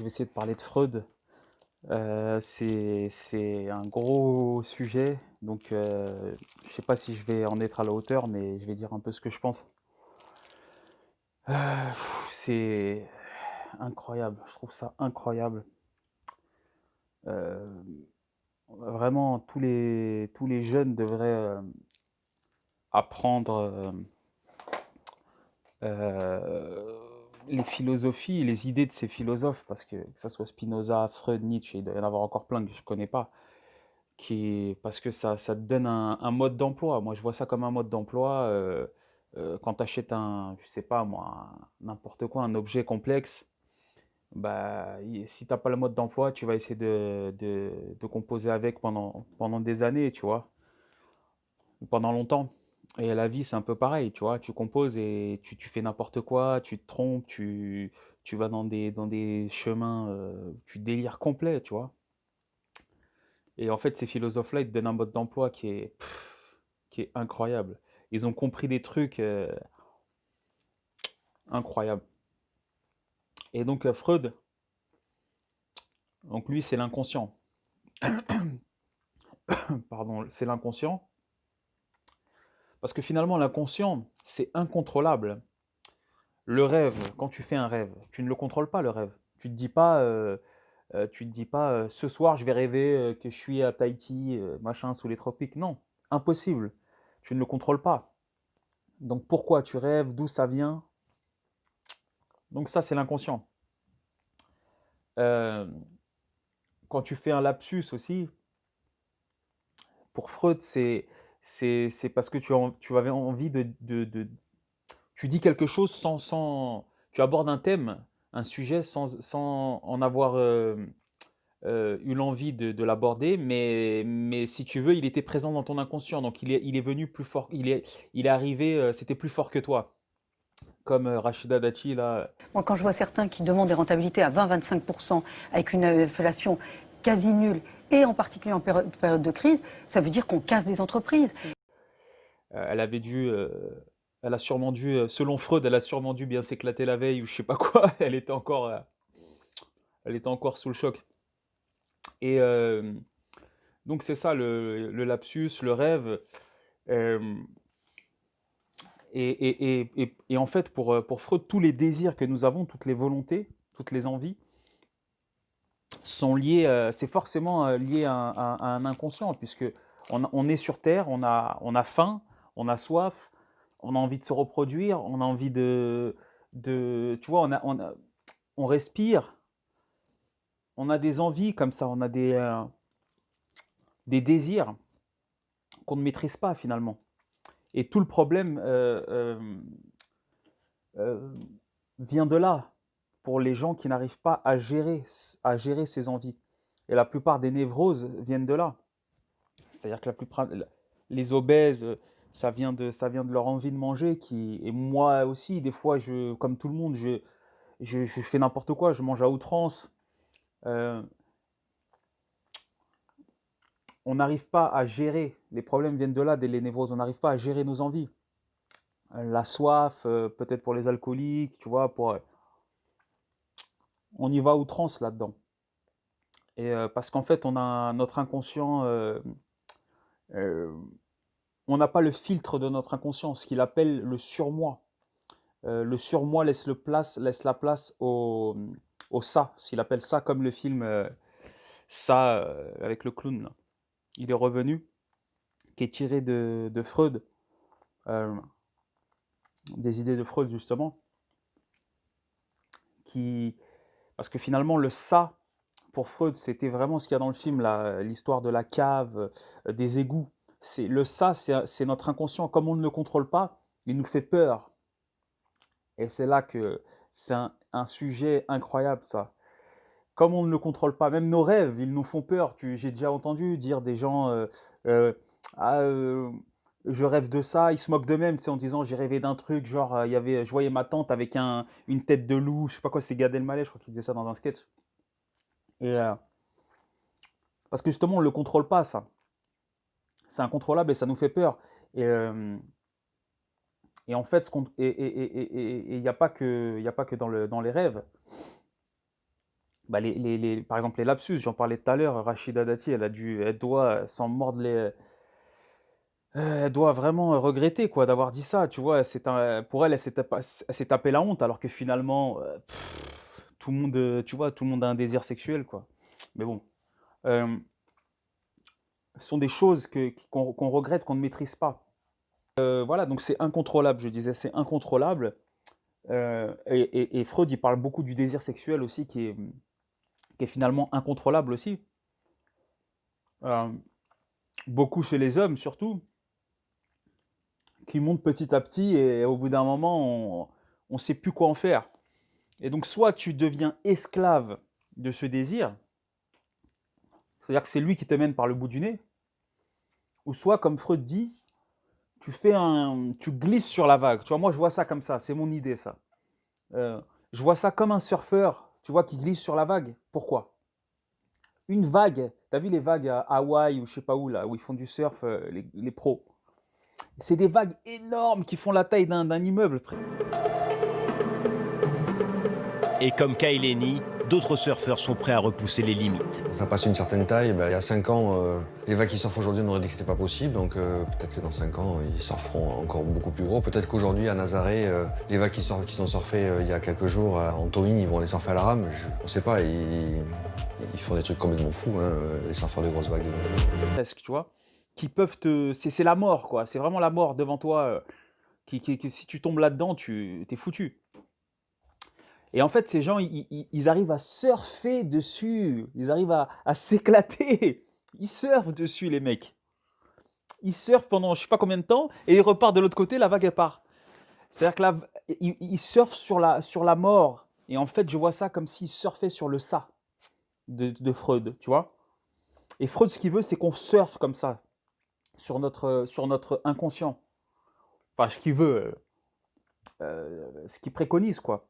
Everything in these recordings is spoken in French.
vais essayer de parler de Freud. C'est un gros sujet, donc je sais pas si je vais en être à la hauteur, mais je vais dire un peu ce que je pense. C'est incroyable, je trouve ça incroyable. Heu, Vraiment tous les jeunes devraient, apprendre, les philosophies, les idées de ces philosophes, parce que ça soit Spinoza, Freud, Nietzsche, il doit y en avoir encore plein que je connais pas. Parce que ça te donne un mode d'emploi. Moi, je vois ça comme un mode d'emploi. Quand tu achètes je sais pas moi, n'importe quoi, un objet complexe, bah, si t'as pas le mode d'emploi, tu vas essayer de composer avec pendant des années, tu vois, ou pendant longtemps. Et la vie, c'est un peu pareil, tu vois. Tu composes et tu fais n'importe quoi, tu te trompes, tu vas dans des chemins, tu délires complet, tu vois. Et en fait, ces philosophes-là, ils te donnent un mode d'emploi qui est incroyable. Ils ont compris des trucs incroyables. Et donc, Freud, donc lui, c'est l'inconscient. Pardon, c'est l'inconscient. Parce que finalement, l'inconscient, c'est incontrôlable. Le rêve, quand tu fais un rêve, tu ne le contrôles pas, le rêve. Tu te dis pas, ce soir, je vais rêver que je suis à Tahiti, machin, sous les tropiques. Non, impossible. Tu ne le contrôles pas. Donc pourquoi tu rêves, d'où ça vient? Donc ça, c'est l'inconscient. Euh, Quand tu fais un lapsus aussi, pour Freud, c'est parce que tu avais envie tu dis quelque chose tu abordes un thème, un sujet sans en avoir eu l'envie de l'aborder, mais si tu veux, il était présent dans ton inconscient, donc il est venu plus fort, il est arrivé, c'était plus fort que toi, comme Rachida Dati là. Moi, quand je vois certains qui demandent des rentabilités à 20-25% avec une inflation quasi nulle, et en particulier en période de crise, ça veut dire qu'on casse des entreprises. Elle avait dû, elle a sûrement dû, selon Freud, elle a sûrement dû bien s'éclater la veille ou je sais pas quoi. Elle était encore sous le choc. Et donc c'est ça le lapsus, le rêve. euh, et en fait, pour Freud, tous les désirs que nous avons, toutes les volontés, toutes les envies, sont liés, c'est forcément lié à un inconscient, puisque on est sur Terre, on a faim, on a soif, on a envie de se reproduire, on a envie tu vois, on respire, on a des envies comme ça, on a des désirs qu'on ne maîtrise pas finalement. Et tout le problème euh, vient de là, pour les gens qui n'arrivent pas à gérer ces envies. Et la plupart des névroses viennent de là. C'est-à-dire que la plupart, les obèses, ça vient de leur envie de manger. Et moi aussi, des fois, comme tout le monde, je fais n'importe quoi, je mange à outrance. Euh, on n'arrive pas à gérer, les problèmes viennent de là, des les névroses, on n'arrive pas à gérer nos envies. La soif, peut-être pour les alcooliques, tu vois, on y va à outrance là-dedans. Et parce qu'en fait, on a notre inconscient, euh, on n'a pas le filtre de notre inconscient, ce qu'il appelle le surmoi. Le surmoi laisse la place au ça, s'il appelle ça, comme le film Ça avec le clown, là. Il est revenu, qui est tiré de Freud, euh, des idées de Freud justement, qui, parce que finalement le ça, pour Freud, c'était vraiment ce qu'il y a dans le film, l'histoire de la cave, des égouts. Le ça, c'est notre inconscient. Comme on ne le contrôle pas, il nous fait peur. Et c'est là que c'est un sujet incroyable, ça. Comme on ne le contrôle pas, même nos rêves, ils nous font peur. J'ai déjà entendu dire des gens euh, ah, je rêve de ça, ils se moquent d'eux-mêmes, tu sais, en disant j'ai rêvé d'un truc, genre je voyais ma tante avec une tête de loup, je sais pas quoi, c'est Gad Elmaleh, je crois qu'il disait ça dans un sketch. Et parce que justement, on ne le contrôle pas, ça. C'est incontrôlable et ça nous fait peur. Et, euh, et en fait, il n'y a pas que dans les rêves. Bah, par exemple, les lapsus, j'en parlais tout à l'heure, Rachida Dati, elle doit s'en mordre elle doit vraiment regretter quoi d'avoir dit ça, tu vois? Pour elle, elle s'est tapé la honte alors que finalement, tout le monde, tu vois, tout le monde a un désir sexuel, quoi. Mais bon, hem, ce sont des choses qu'on regrette, qu'on ne maîtrise pas. Voilà, donc c'est incontrôlable, je disais, c'est incontrôlable, et Freud, il parle beaucoup du désir sexuel aussi qui est finalement incontrôlable aussi. Hem, Beaucoup chez les hommes surtout, qui montent petit à petit et au bout d'un moment, on sait plus quoi en faire. Et donc soit tu deviens esclave de ce désir, c'est-à-dire que c'est lui qui te mène par le bout du nez, ou soit comme Freud dit, tu glisses sur la vague. Tu vois, moi je vois ça comme ça, c'est mon idée ça. Euh, je vois ça comme un surfeur, tu vois, qui glisse sur la vague. Pourquoi? Une vague, t'as vu les vagues à Hawaï ou je sais pas où là, où ils font du surf, les pros. C'est des vagues énormes qui font la taille d'un immeuble. Et comme Kaileni, d'autres surfeurs sont prêts à repousser les limites. Ça passe une certaine taille, il y a 5 ans, les vagues qui surfent aujourd'hui, on aurait dit que c'était pas possible, donc peut-être que dans 5 ans, ils surferont encore beaucoup plus gros. Peut-être qu'aujourd'hui, à Nazaré, les vagues qui sont surfées il y a quelques jours en towing, ils vont les surfer à la rame. On sait pas, ils font des trucs complètement fous, hein, les surfeurs de grosses vagues de nos jours. Presque, tu vois, qui peuvent c'est la mort, quoi. C'est vraiment la mort devant toi. Si tu tombes là-dedans, t'es foutu. Et en fait, ces gens, ils arrivent à surfer dessus. Ils arrivent à s'éclater. Ils surfent dessus, les mecs. Ils surfent pendant je sais pas combien de temps et ils repartent de l'autre côté, la vague elle part. C'est-à-dire que là, ils surfent sur la mort. Et en fait, je vois ça comme s'ils surfaient sur le ça de Freud, tu vois. Et Freud, ce qu'il veut, c'est qu'on surfe comme ça sur notre inconscient. Enfin, ce qu'il veut, ce qu'il préconise, quoi.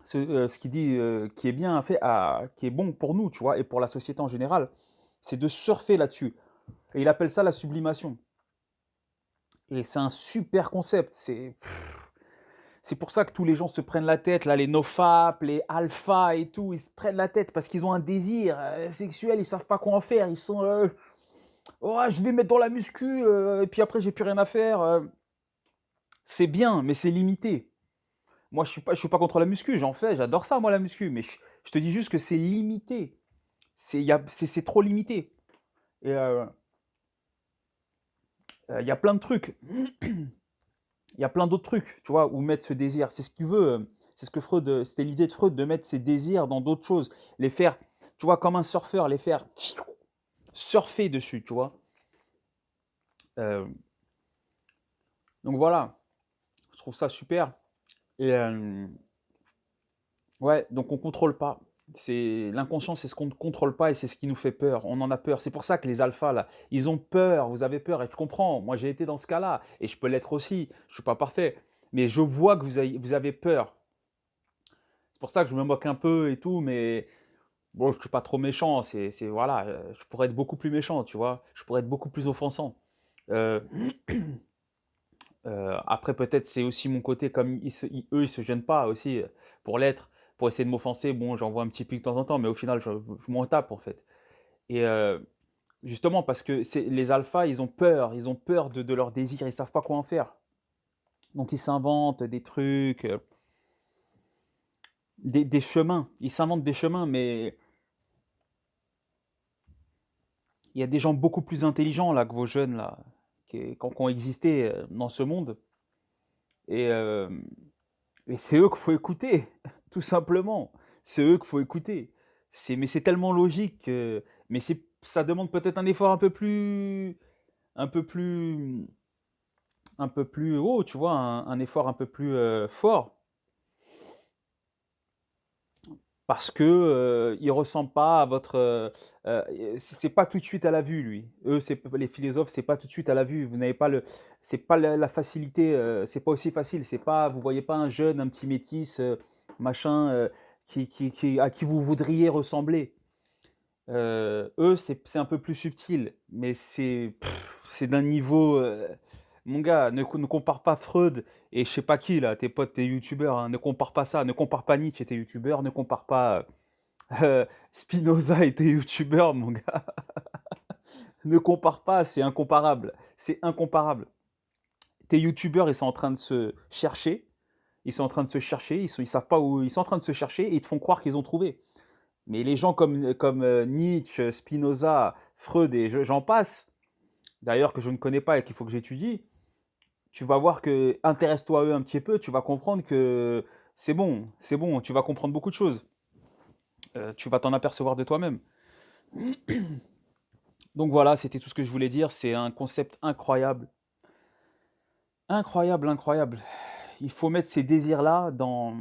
Ce qu'il dit qui est bien fait, qui est bon pour nous, tu vois, et pour la société en général, c'est de surfer là-dessus. Et il appelle ça la sublimation. Et c'est un super concept. C'est pour ça que tous les gens se prennent la tête, là, les nofap, les alpha et tout, ils se prennent la tête parce qu'ils ont un désir sexuel, ils savent pas quoi en faire. Ils sont, oh, je vais mettre dans la muscu, et puis après j'ai plus rien à faire. C'est bien, mais c'est limité. Moi, je suis pas contre la muscu, j'en fais, j'adore ça, moi, la muscu. Mais je te dis juste que c'est limité. C'est trop limité. Et il y a plein de trucs. Il y a plein d'autres trucs, tu vois, où mettre ce désir. C'est ce qu'il veut. C'est ce que Freud, c'était l'idée de Freud de mettre ses désirs dans d'autres choses. Les faire, tu vois, comme un surfeur, les faire surfer dessus, tu vois. Euh, donc voilà, je trouve ça super. Et ouais, donc on contrôle pas. C'est l'inconscient, c'est ce qu'on ne contrôle pas et c'est ce qui nous fait peur. On en a peur. C'est pour ça que les alphas là, ils ont peur. Vous avez peur et je comprends. Moi, j'ai été dans ce cas-là et je peux l'être aussi. Je suis pas parfait, mais je vois que vous avez peur. C'est pour ça que je me moque un peu et tout, mais bon, je suis pas trop méchant. Voilà, je pourrais être beaucoup plus méchant, tu vois. Je pourrais être beaucoup plus offensant. Euh, Après, peut-être c'est aussi mon côté, comme eux, ils se gênent pas aussi pour l'être, pour essayer de m'offenser. Bon, j'envoie un petit pic de temps en temps, mais au final, je m'en tape en fait. Et justement, parce que les alphas, ils ont peur de leurs désirs, ils savent pas quoi en faire. Donc ils s'inventent des trucs, des chemins. Ils s'inventent des chemins, mais il y a des gens beaucoup plus intelligents là que vos jeunes là, qui ont existé dans ce monde. Et c'est eux qu'il faut écouter, tout simplement. C'est eux qu'il faut écouter. Mais c'est tellement logique mais ça demande peut-être un effort un peu plus, un peu plus haut, tu vois, un effort un peu plus fort, parce que il ressemble pas à votre, c'est pas tout de suite à la vue, lui. Eux, les philosophes, c'est pas tout de suite à la vue. Vous n'avez pas c'est pas la facilité, c'est pas aussi facile. C'est pas, vous voyez pas un jeune, un petit métis, machin, à qui vous voudriez ressembler. Eux, c'est un peu plus subtil, mais c'est d'un niveau. Mon gars, ne compare pas Freud et je sais pas qui là, tes potes, tes youtubeurs, hein, ne compare pas ça, ne compare pas Nietzsche et tes youtubeurs, ne compare pas. Spinoza était youtubeur, mon gars. Ne compare pas, c'est incomparable. C'est incomparable. Tes youtubeurs, ils sont en train de se chercher. Ils sont en train de se chercher. Ils savent pas où. Ils sont en train de se chercher et ils te font croire qu'ils ont trouvé. Mais les gens comme Nietzsche, Spinoza, Freud et j'en passe, d'ailleurs que je ne connais pas et qu'il faut que j'étudie, tu vas voir que, intéresse-toi à eux un petit peu, tu vas comprendre que c'est bon, tu vas comprendre beaucoup de choses. Tu vas t'en apercevoir de toi-même. Donc voilà, c'était tout ce que je voulais dire. C'est un concept incroyable. Incroyable, incroyable. Il faut mettre ces désirs-là dans,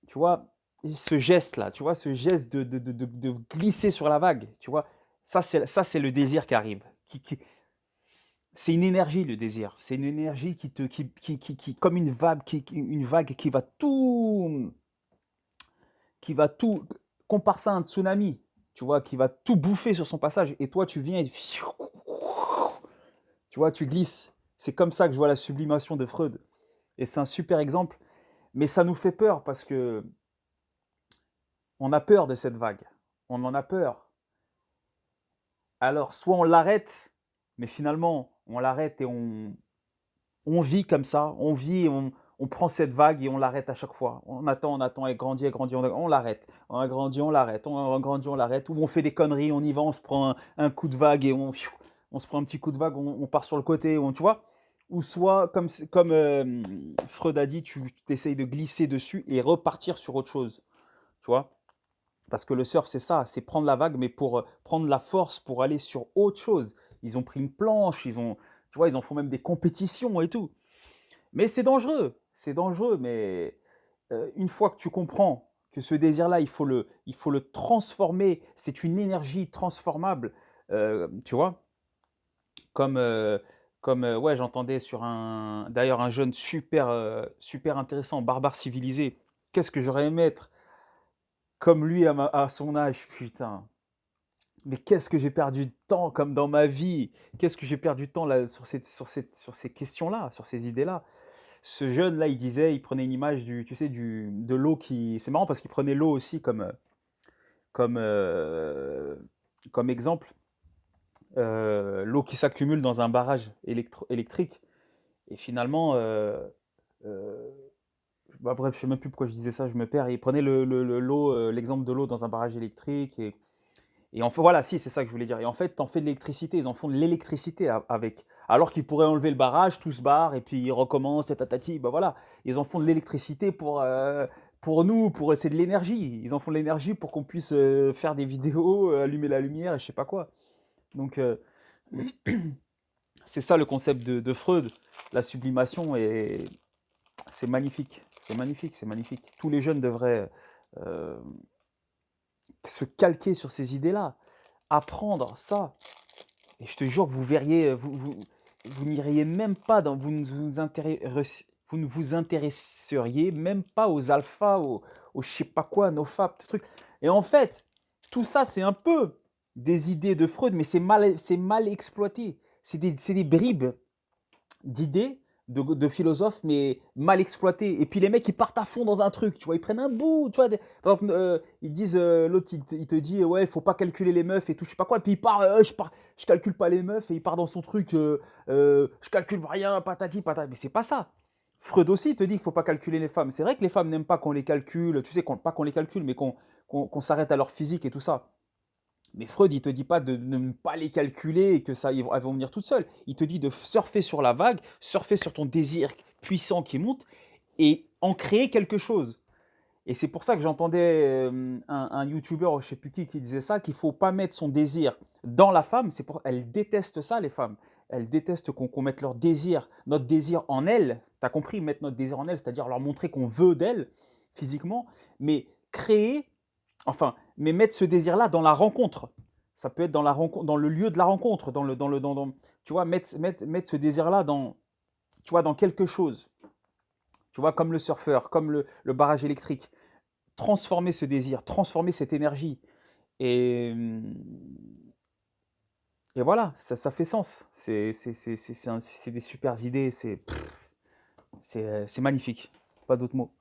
tu vois, ce geste-là, tu vois, ce geste de glisser sur la vague, tu vois. Ça, c'est le désir qui arrive. C'est une énergie, le désir. C'est une énergie comme une vague qui va tout, compare ça à un tsunami, tu vois, qui va tout bouffer sur son passage. Et toi, tu viens et tu vois, tu glisses. C'est comme ça que je vois la sublimation de Freud. Et c'est un super exemple. Mais ça nous fait peur parce que on a peur de cette vague. On en a peur. Alors, soit on l'arrête, mais finalement, on l'arrête et on vit comme ça. On vit, on prend cette vague et on l'arrête à chaque fois. On attend, elle grandit, on l'arrête. On a grandi, on l'arrête. On grandit, on l'arrête. Ou on fait des conneries, on y va, on se prend un coup de vague et on se prend un petit coup de vague, on part sur le côté, tu vois. Ou soit, comme Freud a dit, tu essayes de glisser dessus et repartir sur autre chose. Tu vois. Parce que le surf, c'est ça, c'est prendre la vague, mais pour prendre la force pour aller sur autre chose. Ils ont pris une planche, tu vois, ils en font même des compétitions et tout. Mais c'est dangereux, mais une fois que tu comprends que ce désir-là, il faut le transformer, c'est une énergie transformable, tu vois, comme, ouais, j'entendais d'ailleurs un jeune super, super intéressant, Barbare Civilisé. Qu'est-ce que j'aurais aimé être comme lui à son âge, putain. Mais qu'est-ce que j'ai perdu de temps comme dans ma vie. Qu'est-ce que j'ai perdu de temps là, sur ces questions-là, sur ces idées-là. Ce jeune-là, il prenait une image tu sais, de l'eau qui. C'est marrant parce qu'il prenait l'eau aussi comme, euh, comme exemple. L'eau qui s'accumule dans un barrage électrique. Et finalement, euh, bah, bref, je sais même plus pourquoi je disais ça, je me perds. Il prenait l'eau, l'exemple de l'eau dans un barrage électrique. Et en fait, voilà, si, c'est ça que je voulais dire. Et en fait, t'en fais de l'électricité, ils en font de l'électricité avec. Alors qu'ils pourraient enlever le barrage, tout se barre, et puis ils recommencent, tatatati, bah voilà. Ils en font de l'électricité pour nous, c'est de l'énergie. Ils en font de l'énergie pour qu'on puisse faire des vidéos, allumer la lumière, et je sais pas quoi. Donc, c'est ça le concept de Freud, la sublimation, et c'est magnifique. C'est magnifique, c'est magnifique. Tous les jeunes devraient euh, se calquer sur ces idées-là, apprendre ça. Et je te jure, vous verriez, vous n'iriez même pas vous ne vous intéresseriez même pas aux alphas, aux je sais pas quoi, nofap, trucs. Et en fait, tout ça, c'est un peu des idées de Freud, mais c'est mal exploité. C'est des bribes d'idées de philosophes, mais mal exploitées. Et puis les mecs, ils partent à fond dans un truc, tu vois, ils prennent un bout, tu vois. Par exemple, ils disent, l'autre, il te dit, ouais, il faut pas calculer les meufs et tout, je sais pas quoi. Et puis il part, je calcule pas les meufs, et il part dans son truc, je calcule rien, patati, patata. Mais c'est pas ça. Freud aussi te dit qu'il faut pas calculer les femmes. C'est vrai que les femmes n'aiment pas qu'on les calcule, tu sais, pas qu'on les calcule, mais qu'on s'arrête à leur physique et tout ça. Mais Freud, il te dit pas de ne pas les calculer et que ça, elles vont venir toutes seules. Il te dit de surfer sur la vague, surfer sur ton désir puissant qui monte et en créer quelque chose. Et c'est pour ça que j'entendais un youtubeur, je sais plus qui disait ça, qu'il faut pas mettre son désir dans la femme. Elles détestent ça, les femmes. Elles détestent qu'on mette notre désir en elles. T'as compris, mettre notre désir en elles, c'est-à-dire leur montrer qu'on veut d'elles physiquement, mais créer. Enfin, mais mettre ce désir-là dans la rencontre. Ça peut être dans la rencontre, dans le lieu de la rencontre, tu vois, mettre ce désir-là tu vois, dans quelque chose. Tu vois, comme le surfeur, comme le barrage électrique. Transformer ce désir, transformer cette énergie. Et, et voilà, ça fait sens. C'est des super idées, c'est magnifique. Pas d'autres mots.